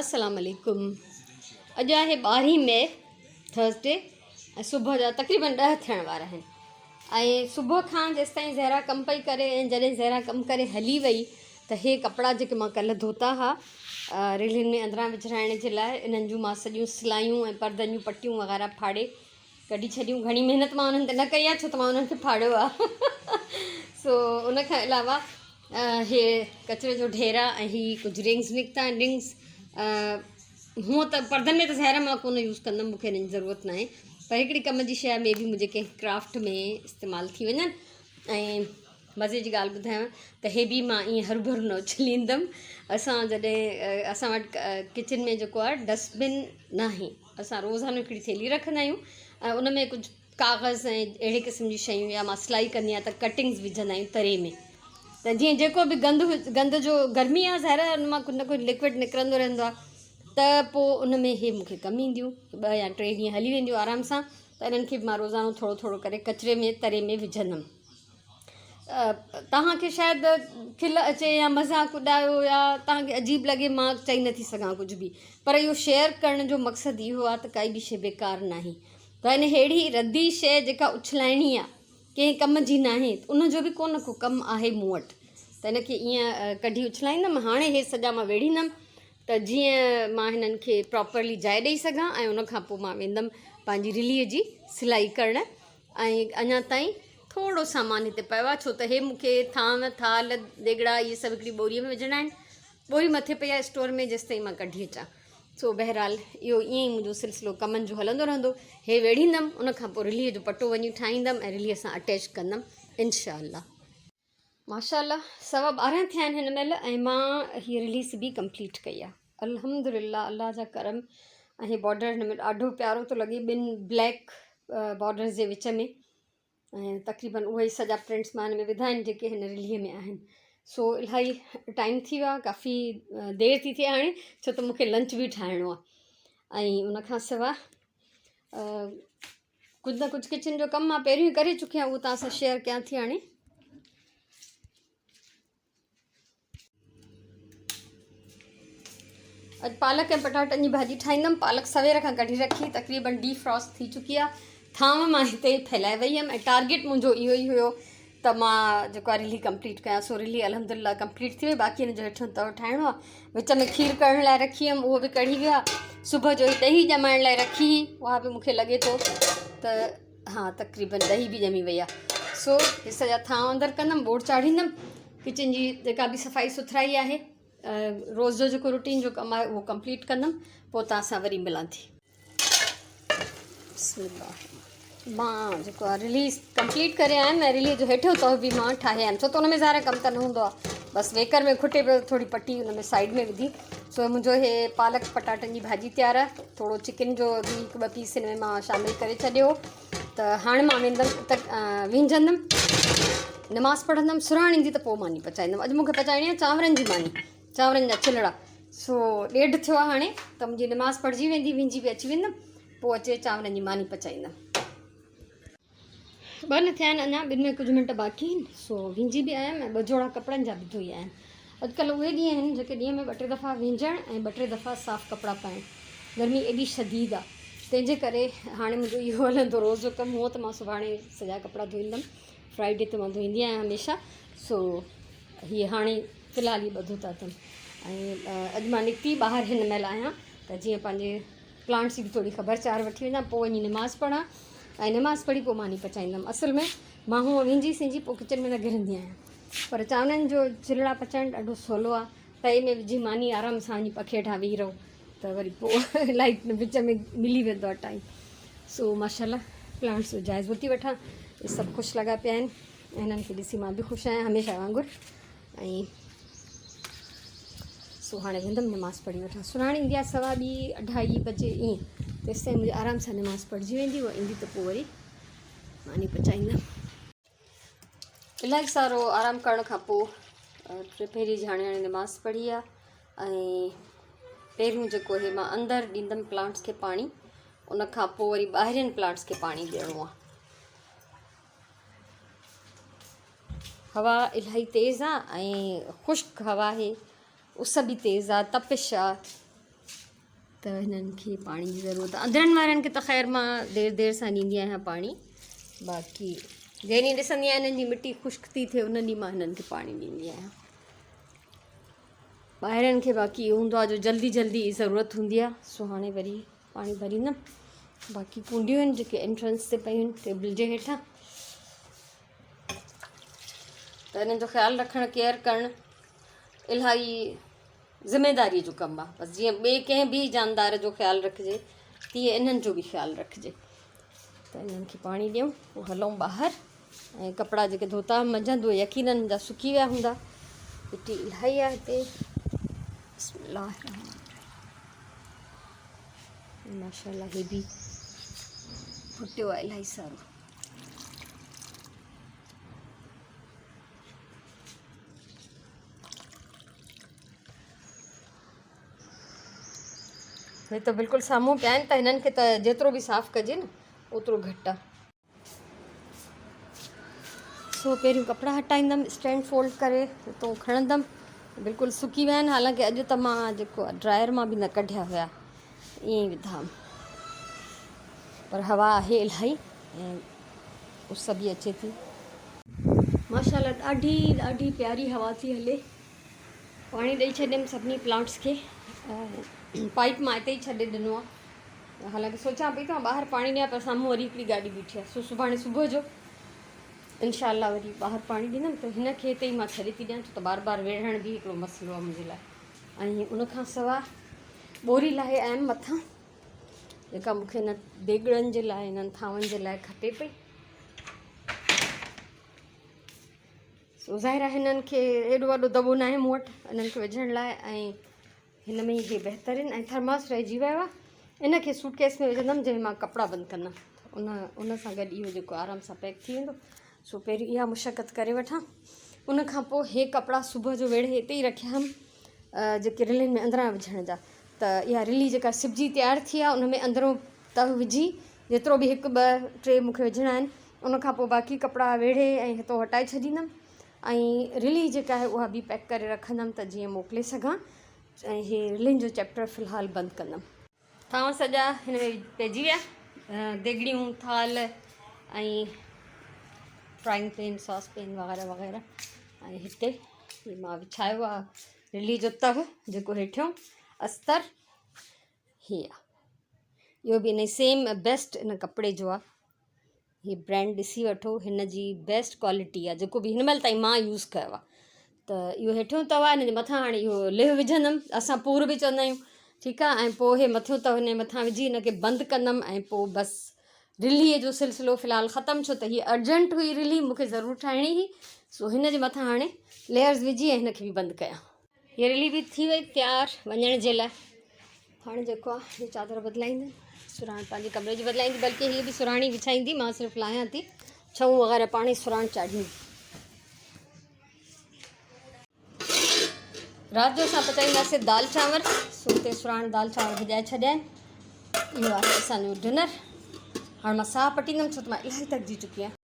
अस्सलाम वालेकुम। अॼु आहे 12 मई थर्सडे ऐं सुबुह जा तक़रीबन 10 थियण वारा आहिनि। ऐं सुबुह खां जेसिताईं ज़हरा कमु पई करे ऐं जॾहिं ज़हरा कमु करे हली वई त हे कपिड़ा जेके मां कल्ह धोता हुआ रेलियुनि में अंदरां विझराइण जे लाइ, इन्हनि जूं मां सॼियूं सिलायूं ऐं परदनि जूं पटियूं वग़ैरह फाड़े कढी छॾियूं। घणी महिनत मां उन्हनि ते न कई आहे छो त मां उन्हनि खे फाड़ियो आहे सो उन खां अलावा हे कचिरे जो ढेरा ऐं हीअ कुझु रिंग्स निकिता आहिनि। रिंग्स हूअं त परदनि में त ज़ाहिर मां कोन यूज़ कंदमि, मूंखे हिननि जी ज़रूरत न आहे, पर हिकिड़ी कम जी शइ में बि मुंहिंजे कंहिं क्राफ्ट में इस्तेमालु थी वञनि। ऐं मज़े जी ॻाल्हि ॿुधायांव त हे बि मां ईअं हरू भरू न उछलींदमि। असां जॾहिं असां वटि किचन में जेको आहे डस्टबिन न आहे, असां रोज़ानो हिकिड़ी थैली रखंदा आहियूं ऐं उन में कुझु कागज़ ऐं अहिड़े क़िस्म जी शयूं, या मां सिलाई कंदी आहियां त कटिंग्स विझंदा आहियूं तरे में, त जीअं जेको बि गंद जो गर्मी आहे ज़ाहिर उन मां कुझु न कुझु लिक्विड निकिरंदो रहंदो आहे, त पोइ उन में हे मूंखे कमु ईंदियूं। 2 या 3 ॾींहं हली वेंदियूं आराम सां। त इन्हनि खे बि मां रोज़ानो थोरो थोरो करे कचिरे में तरे में विझंदमि। तव्हांखे शायदि खिल अचे या मज़ाक़ उॾायो या तव्हांखे अजीब लॻे, मां चई नथी सघां कुझु बि, पर इहो शेयर करण जो मक़सदु इहो आहे त काई बि शइ बेकार न आहे। त हिन अहिड़ी रद्दी शइ जेका उछलाइणी आहे, कंहिं कम जी न आहे, उनजो बि को न को कमु आहे मूं वटि, त हिनखे ईअं कढी उछलाईंदमि। हाणे हे सॼा मां वेड़ींदमि त जीअं मां हिननि खे प्रॉपरली जाइ ॾेई सघां, ऐं उनखां पोइ मां वेंदमि पंहिंजी रिलीअ जी सिलाई करणु। ऐं अञा ताईं थोरो सामान हिते पियो आहे, छो त हे मूंखे थांव थाल देगिड़ा इहे सभु हिकिड़ी ॿोरीअ में विझणा आहिनि। ॿोरी मथे पई आहे स्टोर में, जेसिताईं मां कढी अचां। सो बहरहाल इहो ईअं ई मुंहिंजो सिलसिलो कमनि जो हलंदो रहंदो। हे वेड़ींदमि, उनखां पोइ रिलीअ जो पटो वञी ठाहींदमि ऐं रिलीअ सां अटैच कंदमि इंशाअल्लाह। माशाअल्लाह 12:15 थिया आहिनि हिन महिल, ऐं मां हीअ रिलीज़ बि कंप्लीट कई आहे अल्हम्दुलिल्लाह, अल्लाह जा करम। ऐं बॉर्डर हिन में ॾाढो प्यारो थो लॻे, 2 ब्लैक बॉर्डर्स जे विच में, ऐं तक़रीबन उहे ई सॼा प्रिंट्स मां हिन में विधा आहिनि जेके हिन रिलीअ में आहिनि। सो इलाही टाइम थी वियो आहे, काफ़ी देरि थी थिए हाणे, छो त मूंखे लंच बि ठाहिणो आहे। ऐं उनखां सवाइ कुझु न कुझु किचन जो कमु मां पहिरियों ई करे चुकी आहियां, उहो तव्हां सां शेयर कयां थी। हाणे अॼु पालक ऐं पटाटनि जी भाॼी ठाहींदमि। पालक सवेर खां कढी रखी, तक़रीबन डीफ्रॉस्ट थी चुकी आहे। थांव मां हिते ई फैलाए वई हुअमि, ऐं टारगेट मुंहिंजो इहो ई हुयो त मां जेको आहे रिली कंप्लीट कयां। सो रिली अल्हम्दुलिल्लाह कंप्लीट थी वई। बाक़ी हिन जो हेठियों तओ ठाहिणो आहे। विच में खीर कढ़ण लाइ रखी हुअमि, उहो बि कढ़ी विया। सुबुह जो ई ॾही ॼमाइण लाइ रखी हुई, उहा बि मूंखे लॻे थो त हा तक़रीबन ॾही बि ॼमी वई आहे। सो हे सॼा थांव अंदरि कंदमि, ॿोड़ चाढ़ींदमि। किचन जी जेका बि सफ़ाई सुथराई आहे, रोज़ जो जेको रूटीन जो कमु आहे, उहो कंप्लीट कंदमि। पोइ तव्हां सां वरी मिलां थी। मां जेको आहे रिलीज़ कंप्लीट करे आयमि, ऐं रिलीज़ जो हेठियों तओ बि मां ठाहे आयमि, छो त हुन में ज़ाहिर कमु त न हूंदो आहे, बसि वेकर में खुटे पियो, थोरी पटी हुन में साइड में विधी। सो मुंहिंजो हे पालक पटाटनि जी भाॼी तयारु आहे। थोरो चिकन जो बि 1-2 पीस हिन में मां शामिलु करे छॾियो। त हाणे मां वेंदमि त विझंदमि, नमाज़ पढ़ंदमि। सुराण ईंदी त पोइ मानी पचाईंदमि। अॼु मूंखे पचाइणी आहे चांवरनि जी मानी, चांवरनि जा चिलड़ा। सो 1:30 थियो आहे हाणे, त मुंहिंजी नमाज़ पढ़जी वेंदी, विझी बि अची वेंदमि, पोइ अचे चांवरनि जी मानी पचाईंदमि। 2 न थिया आहिनि अञा, 2 में कुझु मिंट बाक़ी आहिनि। सो विझी बि आयमि, ऐं 2 जोड़ा कपिड़नि जा बि धोई आहिनि। अॼुकल्ह उहे ॾींहं आहिनि जेके ॾींहं में 2-3 दफ़ा विझणु ऐं 2-3 दफ़ा साफ़ु कपिड़ा पाइणु। गर्मी एॾी शदीद आहे, तंहिंजे करे हाणे मुंहिंजो इहो हलंदो रोज़ जो कमु। हुअं त मां सुभाणे सॼा कपिड़ा धोईंदमि, फ्राइडे ते मां धोईंदी आहियां हमेशह। सो हीअ हाणे फ़िलहाल ई ॿधो था अथनि। ऐं अॼु मां निकिती ॿाहिरि हिन महिल आहियां, त जीअं पंहिंजे प्लांट्स जी बि थोरी ख़बरचार वठी वञा, पोइ वञी नमाज़ पढ़ां, ऐं नमाज़ पढ़ी पोइ मानी पचाईंदमि। असल में मां हूअं विझी सिंजी पोइ किचन में न घिरंदी आहियां, पर चांवरनि जो चिलड़ा पचाइणु ॾाढो सवलो आहे। तए में विझी मानी आराम सां वञी पखे हेठां वेही रहो, त वरी पोइ लाइट विच में मिली वेंदो आहे टाइम। सो माशाल्लाह प्लांट्स जो जाइज़ो वठी वठां। इहे सभु ख़ुशि लॻा पिया आहिनि, ऐं हिननि खे ॾिसी मां बि ख़ुशि आहियां हमेशह वांगुरु। ऐं सो हाणे वेंदमि नमाज़ पढ़ी वठां। सुराणी ईंदी आहे 2:30-2:30 बजे ईअं, तेसिताईं मुंहिंजी आराम सां नमाज़ पढ़जी वेंदी। उहा ईंदी त पोइ वरी मानी पचाईंदमि। इलाही सारो आराम करण खां पोइ पहिरीं जी हाणे नमाज़ पढ़ी आहे। ऐं पहिरियों जेको हे मां अंदरि ॾींदमि प्लांट्स खे पाणी, उनखां पोइ वरी ॿाहिरिनि प्लांट्स खे पाणी ॾियणो आहे। हवा इलाही तेज़ आहे, ऐं ख़ुश्क हवा आहे, उस बि तेज़ आहे, तपिश आहे। त हिननि खे पाणी जी ज़रूरत आहे। अंदरनि वारनि खे त ख़ैर मां देरि सां ॾींदी आहियां पाणी, बाक़ी जंहिं ॾींहुं ॾिसंदी आहियां हिननि जी मिटी ख़ुश्क थी थिए उन ॾींहुं मां हिननि खे पाणी ॾींदी आहियां। ॿाहिरनि खे बाक़ी इहो हूंदो आहे जो जल्दी ज़रूरत हूंदी आहे, सो हाणे वरी पाणी भरींदमि। बाक़ी कुंडियूं आहिनि जेके एंट्रेंस ते पयूं आहिनि टेबल जे हेठां, त हिननि जो ख़्यालु रखणु केयर करणु इलाही ज़िमेदारीअ जो कमु आहे। बसि जीअं ॿिए कंहिं बि जानदार जो ख़्यालु रखिजे तीअं इन्हनि जो बि ख़्यालु रखिजे। त इन्हनि खे पाणी ॾियूं, पोइ हलूं ॿाहिरि, ऐं कपिड़ा जेके धोता मंझंदि उहे यकीननि मुंहिंजा सुकी विया हूंदा। मिटी इलाही आहे हिते। बिस्मिल्लाह माशाल्लाह, हे बि फुटियो आहे इलाही सारो। हे त बिल्कुलु साम्हूं पिया आहिनि, त हिननि खे त जेतिरो बि साफ़ु कजे न ओतिरो घटि आहे। सो पहिरियों कपिड़ा हटाईंदमि, स्टैंड फोल्ड करे हितां खणंदमि। बिल्कुलु सुकी विया आहिनि, हालांकि अॼु त मां जेको ड्रायर मां बि न कढिया हुया, ईअं ई विधा, पर हवा आहे इलाही ऐं उस बि अचे थी। माशाल्लाह ॾाढी प्यारी हवा थी हले। पाणी ॾेई छॾियमि सभिनी प्लांट्स खे, पाइप मां हिते ई छॾे ॾिनो आहे। हालांकि सोचां पई त ॿाहिरि पाणी ॾियां, पर साम्हूं वरी हिकिड़ी गाॾी बीठी आहे, सो सुभाणे सुबुह जो इनशाला वरी ॿाहिरि पाणी ॾींदमि। त हिन खे हिते ई मां छॾे थी ॾियां, छो त बार वेढ़ण बि हिकिड़ो मसइलो आहे मुंहिंजे लाइ। ऐं उनखां सवाइ ॿोरी लाहे आयमि मथां, जेका मूंखे हिन देॻड़नि जे लाइ, हिननि थांवनि जे लाइ खपे पई। सो ज़ाहिर आहे हिननि खे एॾो वॾो दॿो न आहे मूं वटि हिननि खे विझण लाइ, ऐं हिन में ई इहे बहितरीन ऐं थर्मास रहिजी वियो आहे। इन खे सूटकेस में विझंदमि जंहिंमें मां कपिड़ा बंदि कंदमि, उन सां गॾु इहो जेको आराम सां पैक थी वेंदो। सो पहिरीं इहा मुशक़त करे वठां, उनखां पोइ हे कपिड़ा सुबुह जो वेड़े हिते ई रखिया हुअमि, जेके रिलियुनि में अंदरां विझण जा। त इहा रिली जेका सिबजी तयारु थी आहे, उन में अंदरों तह विझी जेतिरो बि 1 2 3 मूंखे विझणा आहिनि, उनखां पोइ बाक़ी कपिड़ा वेड़े ऐं हितो हटाए छॾींदमि। ऐं रिली जेका आहे उहा बि पैक करे रखंदमि त जीअं मोकिले सघां, ऐं इहे रिलियुनि जो चैप्टर फ़िलहालु बंदि कंदमि। थांव सॼा हिन में पइजी विया, देॻड़ियूं, थाल ऐं फ्राइंग पैन, सॉस पैन वग़ैरह वग़ैरह। ऐं हिते मां विछायो आहे रिली जो तव, जेको हेठियों अस्तर हीअ आहे। इहो बि इन सेम बेस्ट इन कपिड़े जो आहे। हीअ ब्रांड ॾिसी वठो, हिन जी बेस्ट क्वालिटी आहे, जेको बि हिन महिल ताईं मां यूज़ कयो आहे। त इहो हेठियों तव आहे, हिन जे मथां हाणे इहो लिह विझंदमि, असां पूर बि चवंदा आहियूं, ठीकु आहे। ऐं पोइ इहे मथियों तव हिन जे मथां विझी हिन खे बंदि कंदमि, ऐं पोइ बसि रिलीअ जो सिलसिलो फ़िलहालु ख़तमु, छो त हीअ अर्जेंट हुई रिली, मूंखे ज़रूरु ठाहिणी हुई। सो हिन जे मथां हाणे लेयर्स विझी ऐं हिन खे बि बंदि कयां। हीअ रिली बि थी वई तयारु वञण जे लाइ। हाणे जेको आहे हीअ चादर बदिलाईंदमि, सुराण पंहिंजे कमरे जी बदिलाईंदी, बल्कि हीअ बि सुराणी विछाईंदी, मां सिर्फ़ु लाहियां थी, छऊं वग़ैरह पाणी सुराण चाढ़ींदी। राति जो असां पचाईंदासीं दाल चांवर, सो हुते सुराण दाल चांवर भिॼाए छॾिया आहिनि। इहो आहे असांजो डिनर। हाणे मां साह पटींदमि, छो त मां इलाही थकिजी चुकी आहियां।